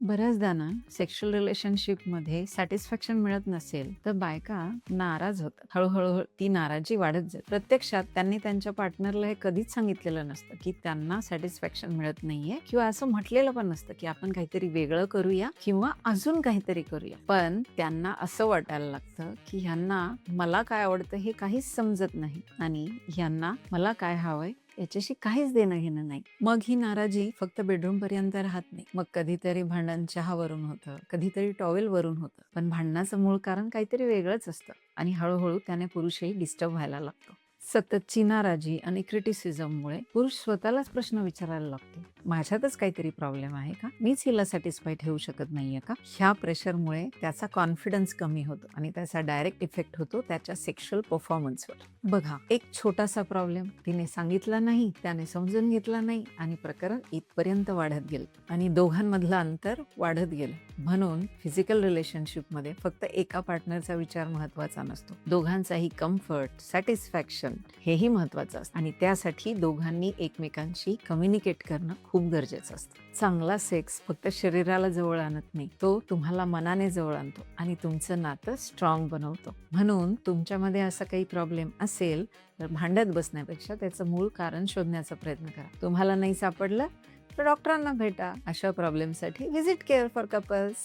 बऱ्याचदा ना सेक्शुअल रिलेशनशिपमध्ये सॅटिस्फॅक्शन मिळत नसेल तर बायका नाराज होतात. हळूहळू ती नाराजी वाढत जाते. प्रत्यक्षात त्यांनी त्यांच्या पार्टनरला हे कधीच सांगितलेलं नसतं की त्यांना सॅटिस्फॅक्शन मिळत नाहीये, किंवा असं म्हटलेलं पण नसतं की आपण काहीतरी वेगळं करूया किंवा अजून काहीतरी करूया. पण त्यांना असं वाटायला लागतं की ह्यांना मला काय आवडतं हे काहीच समजत नाही आणि ह्यांना मला काय हवंय याच्याशी काहीच देणं घेणं नाही. मग ही नाराजी फक्त बेडरूम पर्यंत राहत नाही. मग कधीतरी भांडण चहावरून होतं, कधीतरी टॉवेल वरून होतं, पण भांडणाचं मूळ कारण काहीतरी वेगळंच असतं आणि हळूहळू त्याने पुरुषही डिस्टर्ब व्हायला लागतो. सततची नाराजी आणि क्रिटिसिझममुळे पुरुष स्वतःलाच प्रश्न विचारायला लागतो, माझ्यातच काहीतरी प्रॉब्लेम आहे का? मीच हिला सॅटिस्फाय ठेवू शकत नाहीये का? ह्या प्रेशरमुळे त्याचा कॉन्फिडन्स कमी होतो आणि त्याचा डायरेक्ट इफेक्ट होतो त्याच्या सेक्शुअल परफॉर्मन्सवर. बघा, एक छोटासा प्रॉब्लेम तिने सांगितला नाही, त्याने समजून घेतला नाही आणि प्रकरण इथपर्यंत वाढत गेलं आणि दोघांमधलं अंतर वाढत गेलं. म्हणून फिजिकल रिलेशनशिपमध्ये फक्त एका पार्टनरचा विचार महत्वाचा नसतो. दोघांचाही कम्फर्ट, सॅटिस्फॅक्शन हेही महत्वाचं असतं आणि त्यासाठी दोघांनी एकमेकांशी कम्युनिकेट करणं खूप गरजेचं असतं. चांगला सेक्स फक्त शरीराला जवळ आणत नाही, तो तुम्हाला मनाने जवळ आणतो आणि तुमचं नातं स्ट्रॉंग बनवतो. म्हणून तुमच्यामध्ये असा काही प्रॉब्लेम असेल तर भांडत बसण्यापेक्षा त्याचं मूळ कारण शोधण्याचा प्रयत्न करा. तुम्हाला नाही सापडलं तर डॉक्टरांना भेटा. अशा प्रॉब्लेमसाठी व्हिजिट केअर फॉर कपल्स.